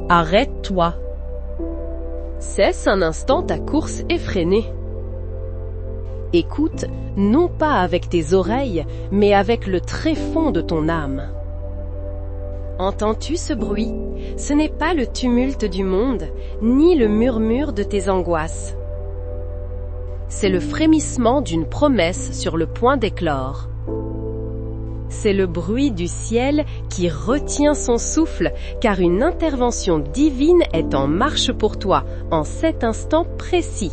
Arrête-toi. Cesse un instant ta course effrénée. Écoute, non pas avec tes oreilles, mais avec le tréfonds de ton âme. Entends-tu ce bruit? Ce n'est pas le tumulte du monde, ni le murmure de tes angoisses. C'est le frémissement d'une promesse sur le point d'éclore. C'est le bruit du ciel qui retient son souffle, car une intervention divine est en marche pour toi, en cet instant précis.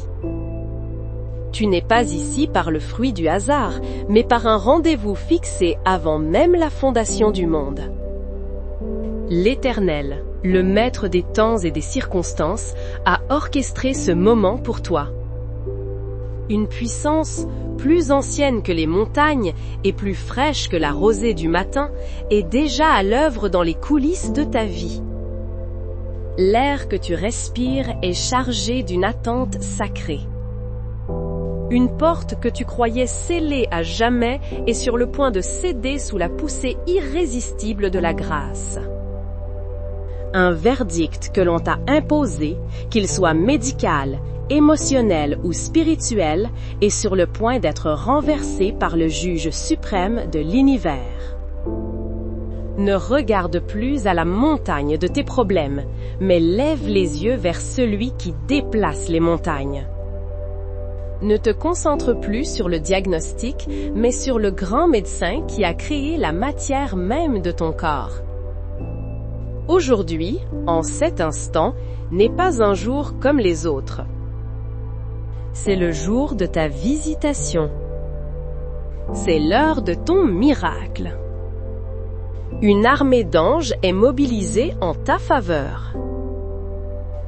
Tu n'es pas ici par le fruit du hasard, mais par un rendez-vous fixé avant même la fondation du monde. L'Éternel, le maître des temps et des circonstances, a orchestré ce moment pour toi. Une puissance plus ancienne que les montagnes et plus fraîche que la rosée du matin est déjà à l'œuvre dans les coulisses de ta vie. L'air que tu respires est chargé d'une attente sacrée. Une porte que tu croyais scellée à jamais est sur le point de céder sous la poussée irrésistible de la grâce. Un verdict que l'on t'a imposé, qu'il soit médical, émotionnel ou spirituel, est sur le point d'être renversé par le juge suprême de l'univers. Ne regarde plus à la montagne de tes problèmes, mais lève les yeux vers celui qui déplace les montagnes. Ne te concentre plus sur le diagnostic, mais sur le grand médecin qui a créé la matière même de ton corps. Aujourd'hui, en cet instant, n'est pas un jour comme les autres. C'est le jour de ta visitation. C'est l'heure de ton miracle. Une armée d'anges est mobilisée en ta faveur.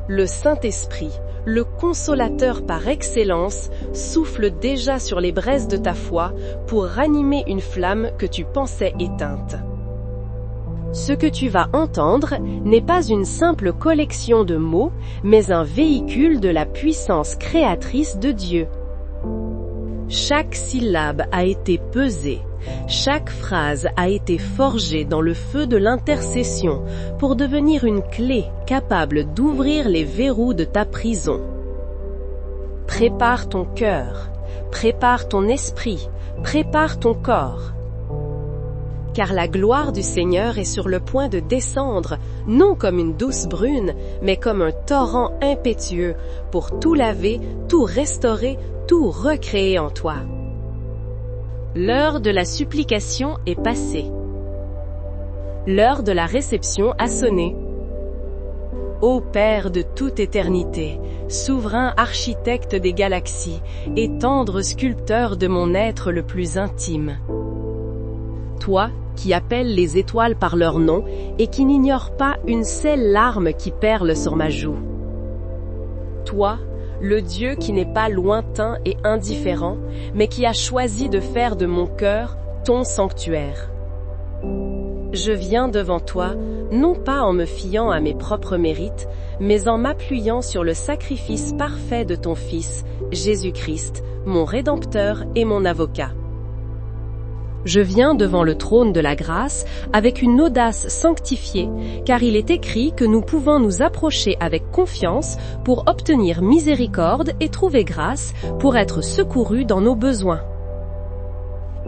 Le Saint-Esprit, le consolateur par excellence, souffle déjà sur les braises de ta foi pour ranimer une flamme que tu pensais éteinte. Ce que tu vas entendre n'est pas une simple collection de mots, mais un véhicule de la puissance créatrice de Dieu. Chaque syllabe a été pesée, chaque phrase a été forgée dans le feu de l'intercession pour devenir une clé capable d'ouvrir les verrous de ta prison. Prépare ton cœur, prépare ton esprit, prépare ton corps. Car la gloire du Seigneur est sur le point de descendre, non comme une douce brune, mais comme un torrent impétueux, pour tout laver, tout restaurer, tout recréer en toi. L'heure de la supplication est passée. L'heure de la réception a sonné. Ô Père de toute éternité, souverain architecte des galaxies, et tendre sculpteur de mon être le plus intime. Toi, qui appelles les étoiles par leur nom et qui n'ignore pas une seule larme qui perle sur ma joue. Toi, le Dieu qui n'est pas lointain et indifférent, mais qui a choisi de faire de mon cœur ton sanctuaire. Je viens devant toi, non pas en me fiant à mes propres mérites, mais en m'appuyant sur le sacrifice parfait de ton Fils, Jésus-Christ, mon Rédempteur et mon avocat. Je viens devant le trône de la grâce avec une audace sanctifiée, car il est écrit que nous pouvons nous approcher avec confiance pour obtenir miséricorde et trouver grâce pour être secourus dans nos besoins.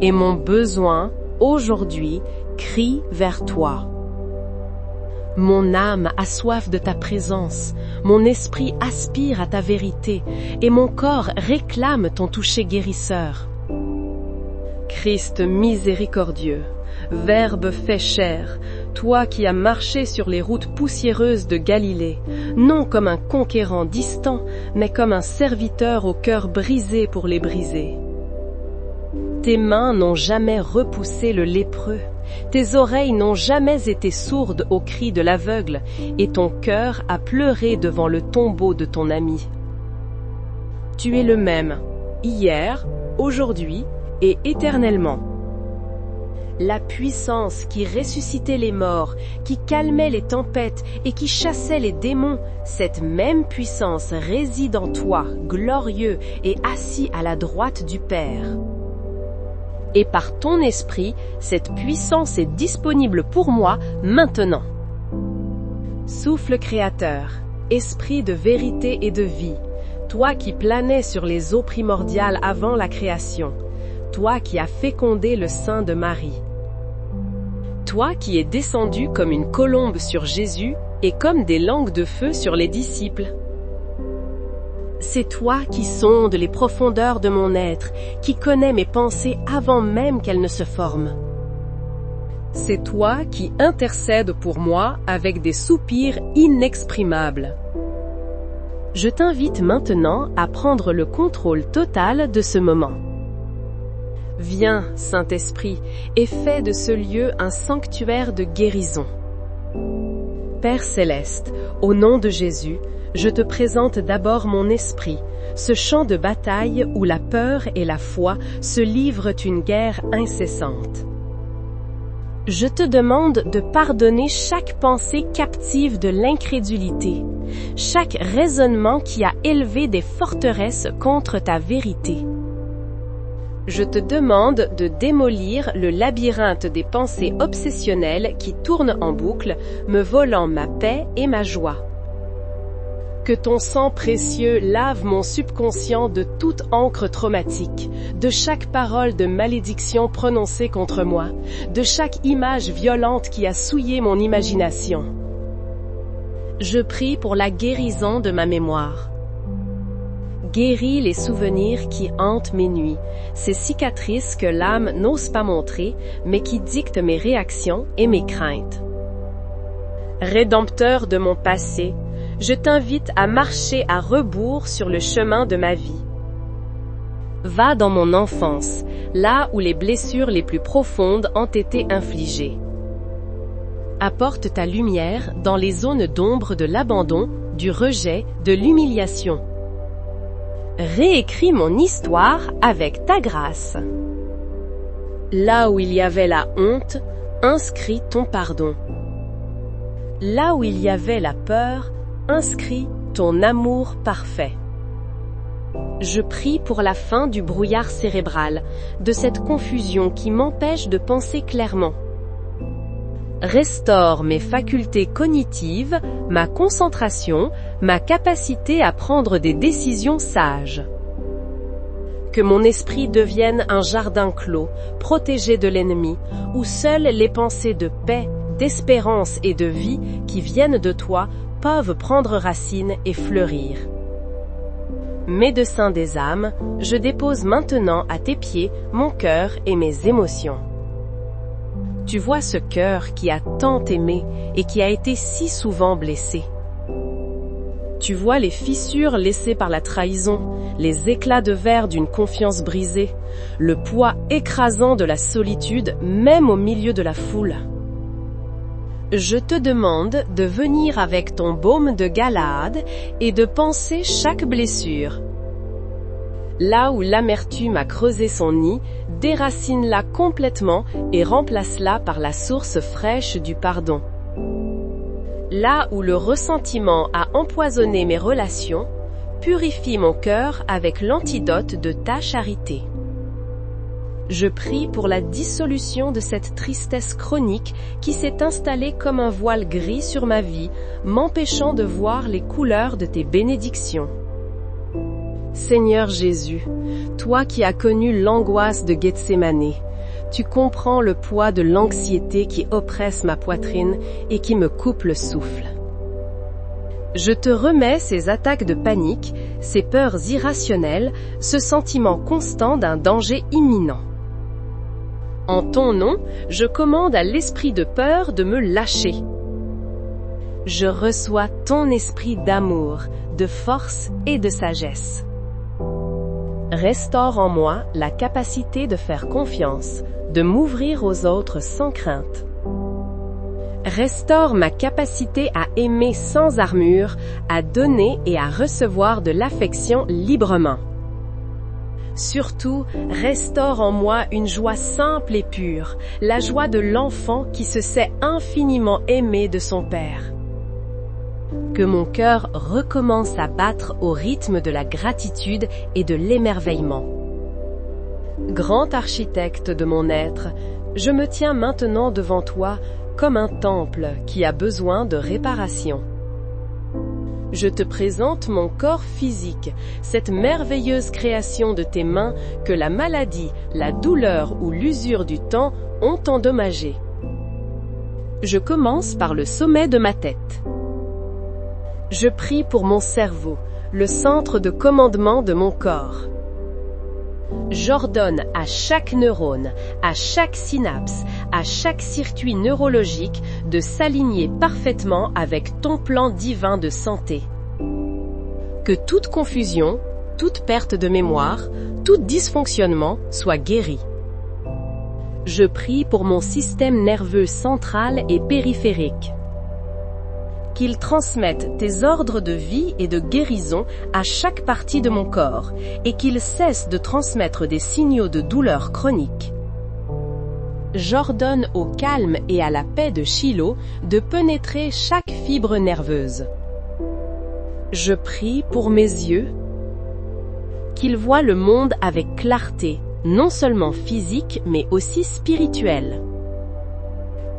Et mon besoin, aujourd'hui, crie vers toi. Mon âme a soif de ta présence, mon esprit aspire à ta vérité, et mon corps réclame ton toucher guérisseur. Christ miséricordieux, Verbe fait chair, toi qui as marché sur les routes poussiéreuses de Galilée, non comme un conquérant distant, mais comme un serviteur au cœur brisé pour les briser. Tes mains n'ont jamais repoussé le lépreux, tes oreilles n'ont jamais été sourdes aux cris de l'aveugle, et ton cœur a pleuré devant le tombeau de ton ami. Tu es le même, hier, aujourd'hui et éternellement. La puissance qui ressuscitait les morts, qui calmait les tempêtes et qui chassait les démons, cette même puissance réside en toi, glorieux et assis à la droite du Père. Et par ton esprit, cette puissance est disponible pour moi maintenant. Souffle créateur, esprit de vérité et de vie, toi qui planais sur les eaux primordiales avant la création, toi qui as fécondé le sein de Marie. Toi qui es descendu comme une colombe sur Jésus et comme des langues de feu sur les disciples. C'est toi qui sondes les profondeurs de mon être, qui connais mes pensées avant même qu'elles ne se forment. C'est toi qui intercèdes pour moi avec des soupirs inexprimables. Je t'invite maintenant à prendre le contrôle total de ce moment. Viens, Saint-Esprit, et fais de ce lieu un sanctuaire de guérison. Père céleste, au nom de Jésus, je te présente d'abord mon esprit, ce champ de bataille où la peur et la foi se livrent une guerre incessante. Je te demande de pardonner chaque pensée captive de l'incrédulité, chaque raisonnement qui a élevé des forteresses contre ta vérité. Je te demande de démolir le labyrinthe des pensées obsessionnelles qui tournent en boucle, me volant ma paix et ma joie. Que ton sang précieux lave mon subconscient de toute encre traumatique, de chaque parole de malédiction prononcée contre moi, de chaque image violente qui a souillé mon imagination. Je prie pour la guérison de ma mémoire. Guéris les souvenirs qui hantent mes nuits, ces cicatrices que l'âme n'ose pas montrer, mais qui dictent mes réactions et mes craintes. Rédempteur de mon passé, je t'invite à marcher à rebours sur le chemin de ma vie. Va dans mon enfance, là où les blessures les plus profondes ont été infligées. Apporte ta lumière dans les zones d'ombre de l'abandon, du rejet, de l'humiliation. Réécris mon histoire avec ta grâce. Là où il y avait la honte, inscris ton pardon. Là où il y avait la peur, inscris ton amour parfait. Je prie pour la fin du brouillard cérébral, de cette confusion qui m'empêche de penser clairement. Restaure mes facultés cognitives, ma concentration, ma capacité à prendre des décisions sages. Que mon esprit devienne un jardin clos, protégé de l'ennemi, où seules les pensées de paix, d'espérance et de vie qui viennent de toi peuvent prendre racine et fleurir. Médecin des âmes, je dépose maintenant à tes pieds mon cœur et mes émotions. Tu vois ce cœur qui a tant aimé et qui a été si souvent blessé. Tu vois les fissures laissées par la trahison, les éclats de verre d'une confiance brisée, le poids écrasant de la solitude même au milieu de la foule. Je te demande de venir avec ton baume de Galaad et de panser chaque blessure. Là où l'amertume a creusé son nid, déracine-la complètement et remplace-la par la source fraîche du pardon. Là où le ressentiment a empoisonné mes relations, purifie mon cœur avec l'antidote de ta charité. Je prie pour la dissolution de cette tristesse chronique qui s'est installée comme un voile gris sur ma vie, m'empêchant de voir les couleurs de tes bénédictions. Seigneur Jésus, toi qui as connu l'angoisse de Gethsémane, tu comprends le poids de l'anxiété qui oppresse ma poitrine et qui me coupe le souffle. Je te remets ces attaques de panique, ces peurs irrationnelles, ce sentiment constant d'un danger imminent. En ton nom, je commande à l'esprit de peur de me lâcher. Je reçois ton esprit d'amour, de force et de sagesse. Restaure en moi la capacité de faire confiance, de m'ouvrir aux autres sans crainte. Restaure ma capacité à aimer sans armure, à donner et à recevoir de l'affection librement. Surtout, restaure en moi une joie simple et pure, la joie de l'enfant qui se sait infiniment aimé de son Père. Que mon cœur recommence à battre au rythme de la gratitude et de l'émerveillement. Grand architecte de mon être, je me tiens maintenant devant toi, comme un temple qui a besoin de réparation. Je te présente mon corps physique, cette merveilleuse création de tes mains que la maladie, la douleur ou l'usure du temps ont endommagé. Je commence par le sommet de ma tête. Je prie pour mon cerveau, le centre de commandement de mon corps. J'ordonne à chaque neurone, à chaque synapse, à chaque circuit neurologique de s'aligner parfaitement avec ton plan divin de santé. Que toute confusion, toute perte de mémoire, tout dysfonctionnement soit guéri. Je prie pour mon système nerveux central et périphérique. Qu'il transmette tes ordres de vie et de guérison à chaque partie de mon corps et qu'il cesse de transmettre des signaux de douleur chronique. J'ordonne au calme et à la paix de Shiloh de pénétrer chaque fibre nerveuse. Je prie pour mes yeux, qu'ils voient le monde avec clarté, non seulement physique mais aussi spirituelle.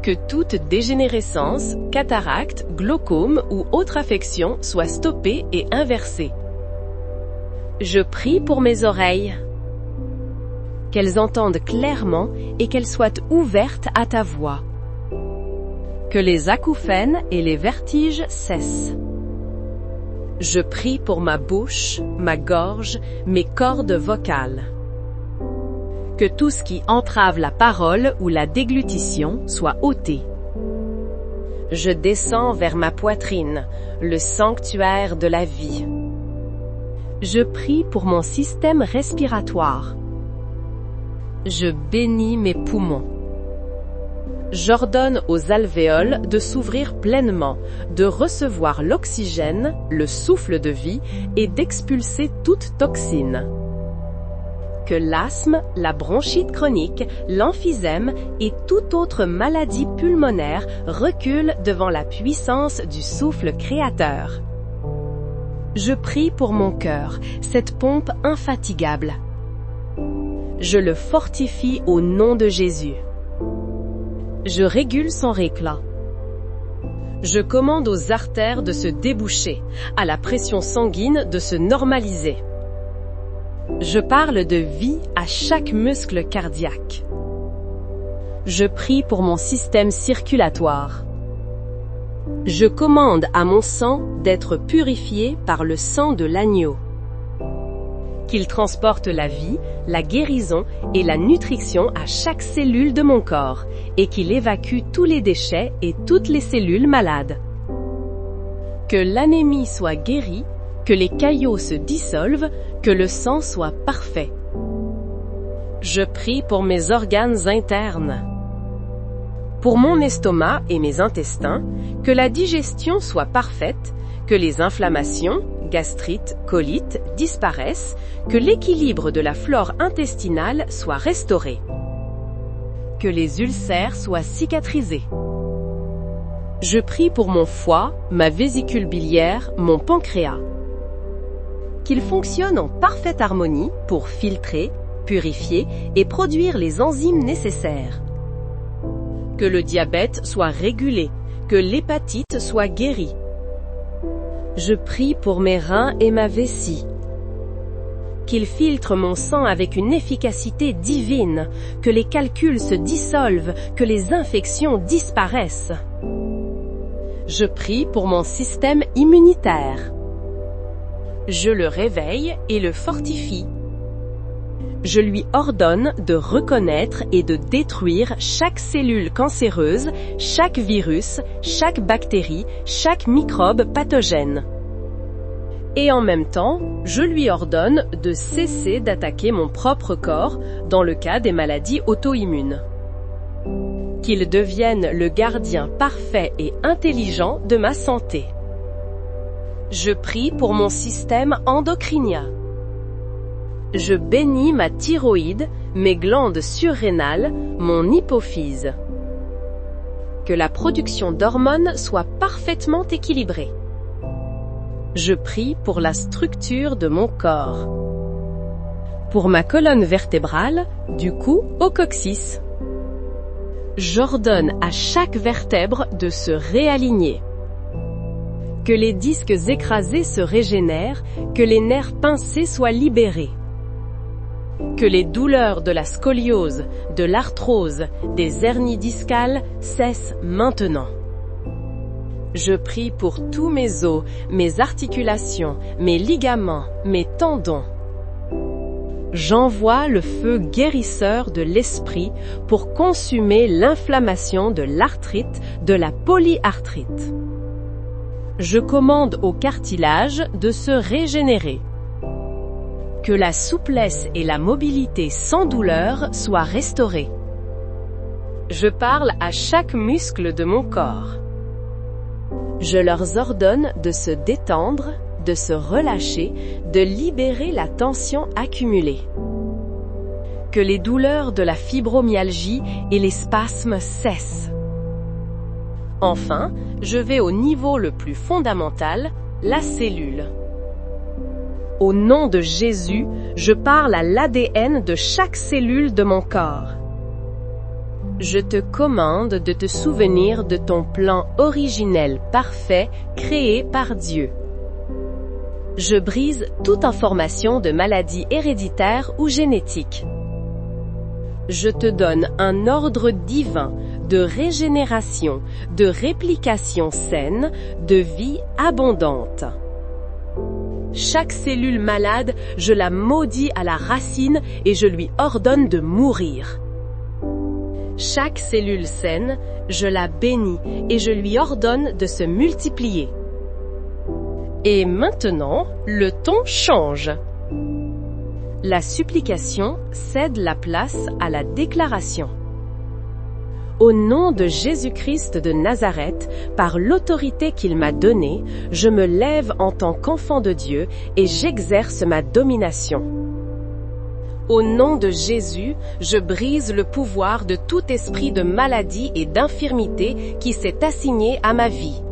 Que toute dégénérescence, cataracte, glaucome ou autre affection soit stoppée et inversée. Je prie pour mes oreilles, qu'elles entendent clairement et qu'elles soient ouvertes à ta voix. Que les acouphènes et les vertiges cessent. Je prie pour ma bouche, ma gorge, mes cordes vocales. Que tout ce qui entrave la parole ou la déglutition soit ôté. Je descends vers ma poitrine, le sanctuaire de la vie. Je prie pour mon système respiratoire. Je bénis mes poumons. J'ordonne aux alvéoles de s'ouvrir pleinement, de recevoir l'oxygène, le souffle de vie et d'expulser toute toxine. Que l'asthme, la bronchite chronique, l'emphysème et toute autre maladie pulmonaire reculent devant la puissance du souffle créateur. Je prie pour mon cœur, cette pompe infatigable. Je le fortifie au nom de Jésus. Je régule son éclat. Je commande aux artères de se déboucher, à la pression sanguine de se normaliser. Je parle de vie à chaque muscle cardiaque. Je prie pour mon système circulatoire. Je commande à mon sang d'être purifié par le sang de l'agneau. Qu'il transporte la vie, la guérison et la nutrition à chaque cellule de mon corps et qu'il évacue tous les déchets et toutes les cellules malades. Que l'anémie soit guérie, que les caillots se dissolvent, que le sang soit parfait. Je prie pour mes organes internes. Pour mon estomac et mes intestins, que la digestion soit parfaite, que les inflammations, gastrite, colite disparaissent, que l'équilibre de la flore intestinale soit restauré. Que les ulcères soient cicatrisés. Je prie pour mon foie, ma vésicule biliaire, mon pancréas. Qu'il fonctionne en parfaite harmonie pour filtrer, purifier et produire les enzymes nécessaires. Que le diabète soit régulé, que l'hépatite soit guérie. Je prie pour mes reins et ma vessie. Qu'ils filtrent mon sang avec une efficacité divine, que les calculs se dissolvent, que les infections disparaissent. Je prie pour mon système immunitaire. Je le réveille et le fortifie. Je lui ordonne de reconnaître et de détruire chaque cellule cancéreuse, chaque virus, chaque bactérie, chaque microbe pathogène. Et en même temps, je lui ordonne de cesser d'attaquer mon propre corps dans le cas des maladies auto-immunes. Qu'il devienne le gardien parfait et intelligent de ma santé. Je prie pour mon système endocrinien. Je bénis ma thyroïde, mes glandes surrénales, mon hypophyse. Que la production d'hormones soit parfaitement équilibrée. Je prie pour la structure de mon corps. Pour ma colonne vertébrale, du cou au coccyx. J'ordonne à chaque vertèbre de se réaligner. Que les disques écrasés se régénèrent, que les nerfs pincés soient libérés. Que les douleurs de la scoliose, de l'arthrose, des hernies discales cessent maintenant. Je prie pour tous mes os, mes articulations, mes ligaments, mes tendons. J'envoie le feu guérisseur de l'esprit pour consumer l'inflammation de l'arthrite, de la polyarthrite. Je commande au cartilage de se régénérer. Que la souplesse et la mobilité sans douleur soient restaurées. Je parle à chaque muscle de mon corps. Je leur ordonne de se détendre, de se relâcher, de libérer la tension accumulée. Que les douleurs de la fibromyalgie et les spasmes cessent. Enfin, je vais au niveau le plus fondamental, la cellule. Au nom de Jésus, je parle à l'ADN de chaque cellule de mon corps. Je te commande de te souvenir de ton plan originel parfait créé par Dieu. Je brise toute information de maladie héréditaire ou génétique. Je te donne un ordre divin de régénération, de réplication saine, de vie abondante. Chaque cellule malade, je la maudis à la racine et je lui ordonne de mourir. Chaque cellule saine, je la bénis et je lui ordonne de se multiplier. Et maintenant, le ton change. La supplication cède la place à la déclaration. Au nom de Jésus-Christ de Nazareth, par l'autorité qu'il m'a donnée, je me lève en tant qu'enfant de Dieu et j'exerce ma domination. Au nom de Jésus, je brise le pouvoir de tout esprit de maladie et d'infirmité qui s'est assigné à ma vie.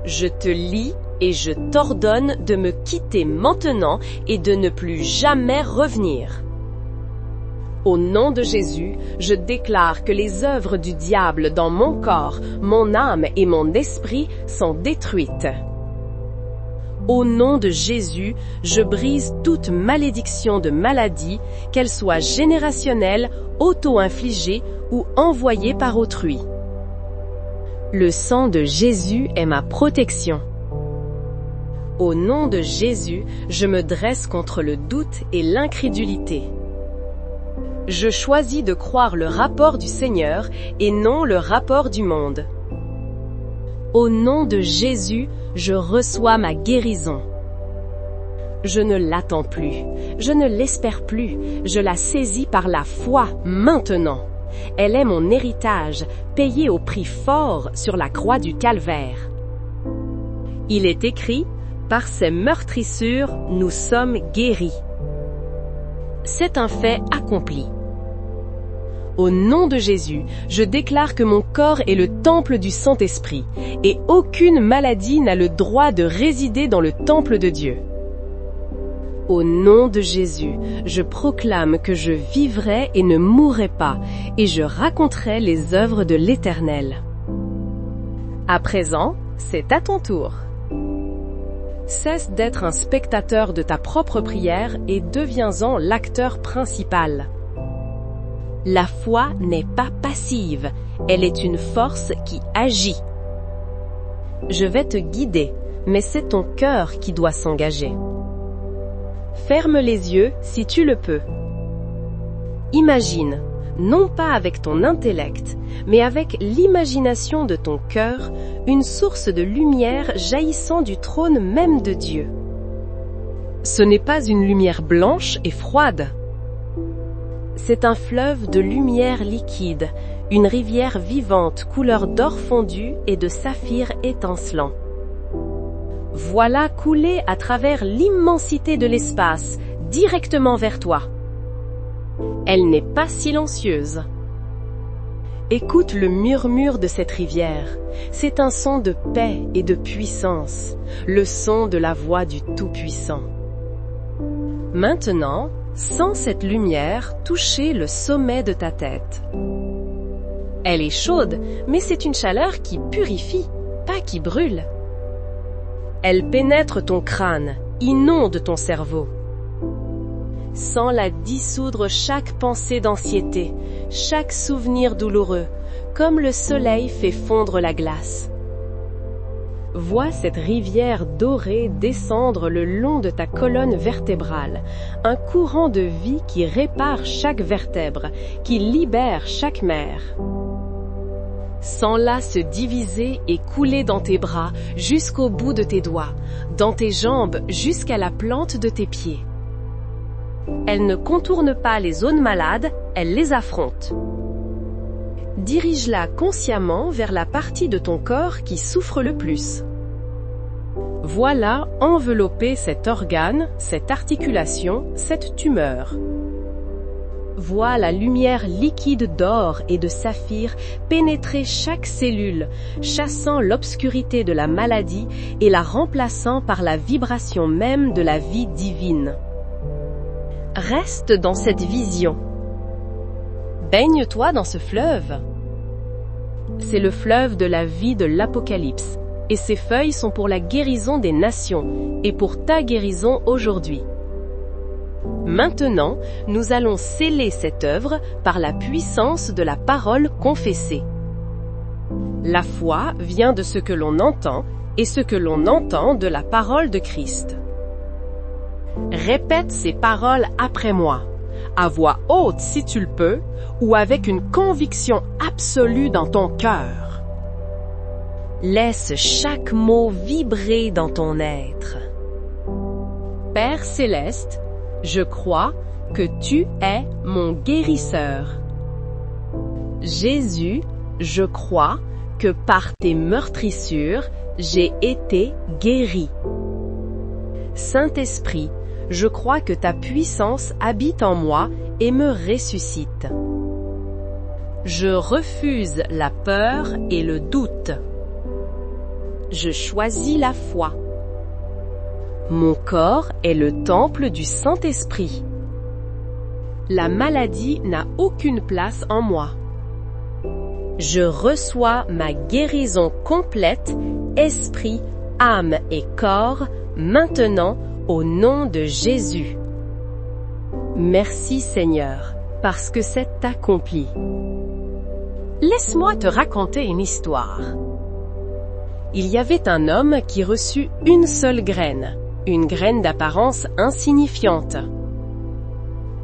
Je te lie et je t'ordonne de me quitter maintenant et de ne plus jamais revenir. Au nom de Jésus, je déclare que les œuvres du diable dans mon corps, mon âme et mon esprit sont détruites. Au nom de Jésus, je brise toute malédiction de maladie, qu'elle soit générationnelle, auto-infligée ou envoyée par autrui. Le sang de Jésus est ma protection. Au nom de Jésus, je me dresse contre le doute et l'incrédulité. Je choisis de croire le rapport du Seigneur et non le rapport du monde. Au nom de Jésus, je reçois ma guérison. Je ne l'attends plus, je ne l'espère plus, je la saisis par la foi maintenant. Elle est mon héritage, payé au prix fort sur la croix du Calvaire. Il est écrit, par ses meurtrissures, nous sommes guéris. C'est un fait accompli. Au nom de Jésus, je déclare que mon corps est le temple du Saint-Esprit, et aucune maladie n'a le droit de résider dans le temple de Dieu. Au nom de Jésus, je proclame que je vivrai et ne mourrai pas, et je raconterai les œuvres de l'Éternel. À présent, c'est à ton tour. Cesse d'être un spectateur de ta propre prière et deviens-en l'acteur principal. La foi n'est pas passive, elle est une force qui agit. Je vais te guider, mais c'est ton cœur qui doit s'engager. Ferme les yeux si tu le peux. Imagine, non pas avec ton intellect, mais avec l'imagination de ton cœur, une source de lumière jaillissant du trône même de Dieu. Ce n'est pas une lumière blanche et froide. C'est un fleuve de lumière liquide, une rivière vivante couleur d'or fondu et de saphir étincelant. Voilà couler à travers l'immensité de l'espace, directement vers toi. Elle n'est pas silencieuse. Écoute le murmure de cette rivière. C'est un son de paix et de puissance, le son de la voix du Tout-Puissant. Maintenant, sens cette lumière toucher le sommet de ta tête. Elle est chaude, mais c'est une chaleur qui purifie, pas qui brûle. Elle pénètre ton crâne, inonde ton cerveau. Sens la dissoudre chaque pensée d'anxiété, chaque souvenir douloureux, comme le soleil fait fondre la glace. Vois cette rivière dorée descendre le long de ta colonne vertébrale, un courant de vie qui répare chaque vertèbre, qui libère chaque nerf. Sens-la se diviser et couler dans tes bras jusqu'au bout de tes doigts, dans tes jambes jusqu'à la plante de tes pieds. Elle ne contourne pas les zones malades, elle les affronte. Dirige-la consciemment vers la partie de ton corps qui souffre le plus. Voilà envelopper cet organe, cette articulation, cette tumeur. Vois la lumière liquide d'or et de saphir pénétrer chaque cellule, chassant l'obscurité de la maladie et la remplaçant par la vibration même de la vie divine. Reste dans cette vision. Baigne-toi dans ce fleuve. C'est le fleuve de la vie de l'Apocalypse, et ses feuilles sont pour la guérison des nations, et pour ta guérison aujourd'hui. Maintenant, nous allons sceller cette œuvre par la puissance de la parole confessée. La foi vient de ce que l'on entend, et ce que l'on entend de la parole de Christ. Répète ces paroles après moi, à voix haute si tu le peux, ou avec une conviction absolue dans ton cœur. Laisse chaque mot vibrer dans ton être. Père céleste, je crois que tu es mon guérisseur. Jésus, je crois que par tes meurtrissures, j'ai été guéri. Saint-Esprit, je crois que ta puissance habite en moi et me ressuscite. Je refuse la peur et le doute. Je choisis la foi. Mon corps est le temple du Saint-Esprit. La maladie n'a aucune place en moi. Je reçois ma guérison complète, esprit, âme et corps, maintenant, au nom de Jésus. Merci Seigneur, parce que c'est accompli. Laisse-moi te raconter une histoire. Il y avait un homme qui reçut une seule graine, une graine d'apparence insignifiante.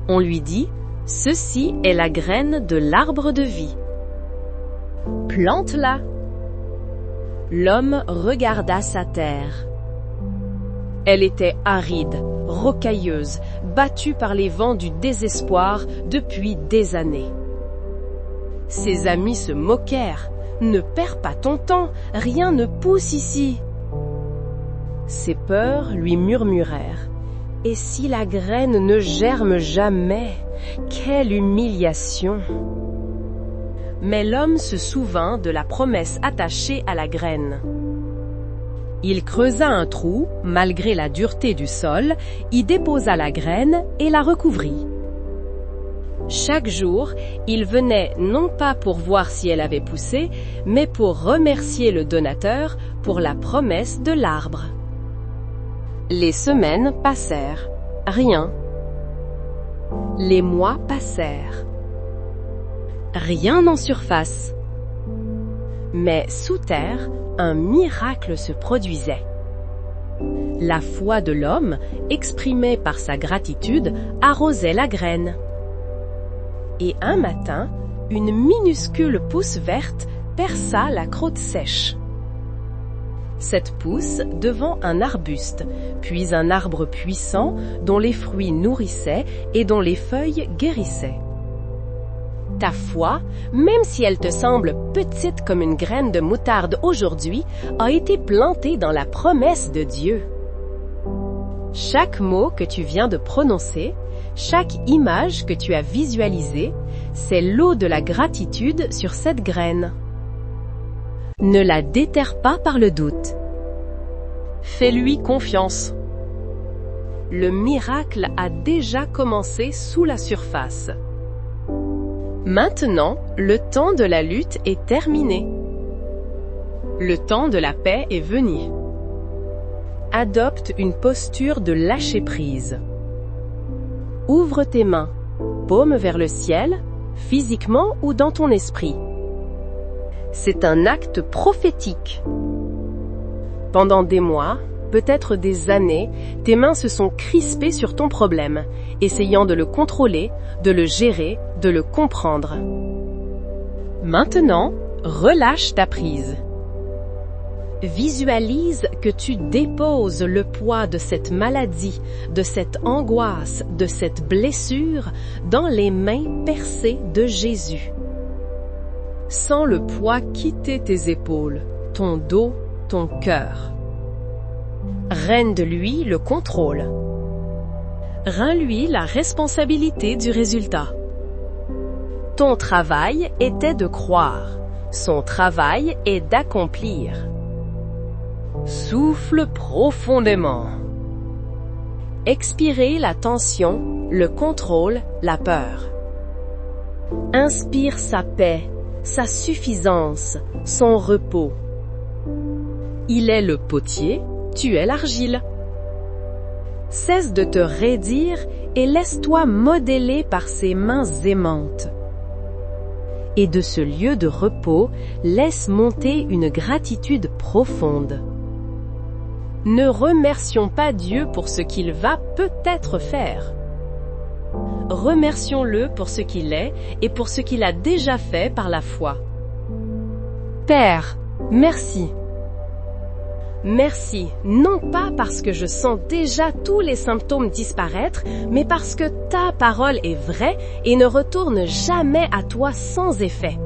On lui dit, « Ceci est la graine de l'arbre de vie. Plante-la. » L'homme regarda sa terre. Elle était aride, rocailleuse, battue par les vents du désespoir depuis des années. Ses amis se moquèrent. « Ne perds pas ton temps, rien ne pousse ici. » Ses peurs lui murmurèrent. « Et si la graine ne germe jamais, quelle humiliation !» Mais l'homme se souvint de la promesse attachée à la graine. Il creusa un trou, malgré la dureté du sol, y déposa la graine et la recouvrit. Chaque jour, il venait non pas pour voir si elle avait poussé, mais pour remercier le donateur pour la promesse de l'arbre. Les semaines passèrent. Rien. Les mois passèrent. Rien en surface. Mais sous terre, un miracle se produisait. La foi de l'homme, exprimée par sa gratitude, arrosait la graine. Et un matin, une minuscule pousse verte perça la croûte sèche. Cette pousse devint un arbuste, puis un arbre puissant dont les fruits nourrissaient et dont les feuilles guérissaient. Ta foi, même si elle te semble petite comme une graine de moutarde aujourd'hui, a été plantée dans la promesse de Dieu. Chaque mot que tu viens de prononcer, chaque image que tu as visualisée, c'est l'eau de la gratitude sur cette graine. Ne la déterre pas par le doute. Fais-lui confiance. Le miracle a déjà commencé sous la surface. Maintenant, le temps de la lutte est terminé. Le temps de la paix est venu. Adopte une posture de lâcher-prise. Ouvre tes mains, paume vers le ciel, physiquement ou dans ton esprit. C'est un acte prophétique. Pendant des mois, peut-être des années, tes mains se sont crispées sur ton problème, essayant de le contrôler, de le gérer, de le comprendre. Maintenant, relâche ta prise. Visualise que tu déposes le poids de cette maladie, de cette angoisse, de cette blessure dans les mains percées de Jésus. Sens le poids quitter tes épaules, ton dos, ton cœur. Rende-lui le contrôle. Rends-lui la responsabilité du résultat. Ton travail était de croire. Son travail est d'accomplir. Souffle profondément. Expirez la tension, le contrôle, la peur. Inspire sa paix, sa suffisance, son repos. Il est le potier, tu es l'argile. Cesse de te raidir et laisse-toi modeler par ses mains aimantes. Et de ce lieu de repos, laisse monter une gratitude profonde. Ne remercions pas Dieu pour ce qu'il va peut-être faire. Remercions-le pour ce qu'il est et pour ce qu'il a déjà fait par la foi. Père, merci. Merci, non pas parce que je sens déjà tous les symptômes disparaître, mais parce que ta parole est vraie et ne retourne jamais à toi sans effet.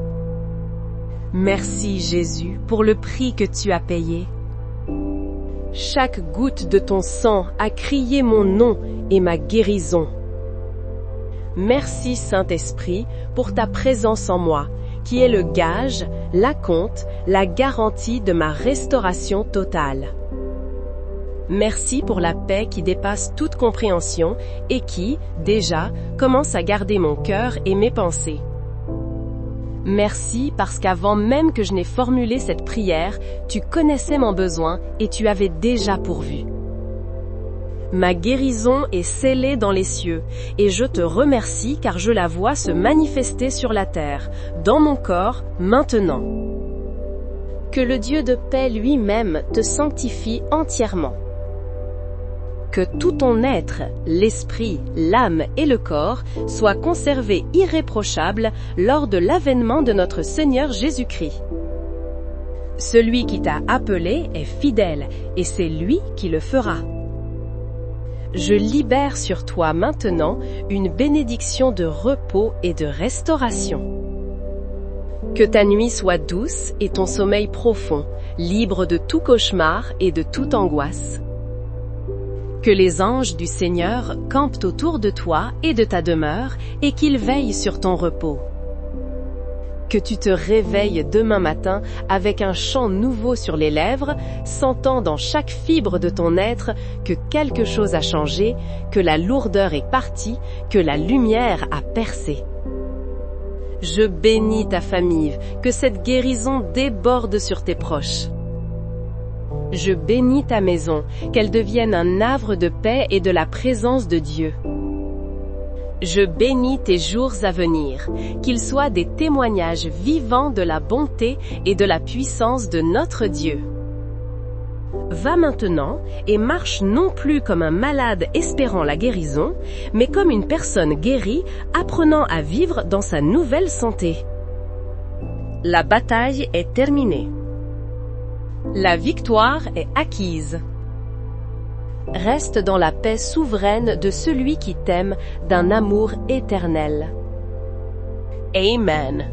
Merci Jésus pour le prix que tu as payé. Chaque goutte de ton sang a crié mon nom et ma guérison. Merci Saint-Esprit pour ta présence en moi, qui est le gage, l'acompte, la garantie de ma restauration totale. Merci pour la paix qui dépasse toute compréhension et qui, déjà, commence à garder mon cœur et mes pensées. Merci parce qu'avant même que je n'ai formulé cette prière, tu connaissais mon besoin et tu avais déjà pourvu. Ma guérison est scellée dans les cieux, et je te remercie car je la vois se manifester sur la terre, dans mon corps, maintenant. Que le Dieu de paix lui-même te sanctifie entièrement. Que tout ton être, l'esprit, l'âme et le corps soient conservés irréprochables lors de l'avènement de notre Seigneur Jésus-Christ. Celui qui t'a appelé est fidèle, et c'est lui qui le fera. Je libère sur toi maintenant une bénédiction de repos et de restauration. Que ta nuit soit douce et ton sommeil profond, libre de tout cauchemar et de toute angoisse. Que les anges du Seigneur campent autour de toi et de ta demeure et qu'ils veillent sur ton repos. Que tu te réveilles demain matin avec un chant nouveau sur les lèvres, sentant dans chaque fibre de ton être que quelque chose a changé, que la lourdeur est partie, que la lumière a percé. Je bénis ta famille, que cette guérison déborde sur tes proches. Je bénis ta maison, qu'elle devienne un havre de paix et de la présence de Dieu. Je bénis tes jours à venir, qu'ils soient des témoignages vivants de la bonté et de la puissance de notre Dieu. Va maintenant et marche non plus comme un malade espérant la guérison, mais comme une personne guérie apprenant à vivre dans sa nouvelle santé. La bataille est terminée. La victoire est acquise. Reste dans la paix souveraine de celui qui t'aime d'un amour éternel. Amen.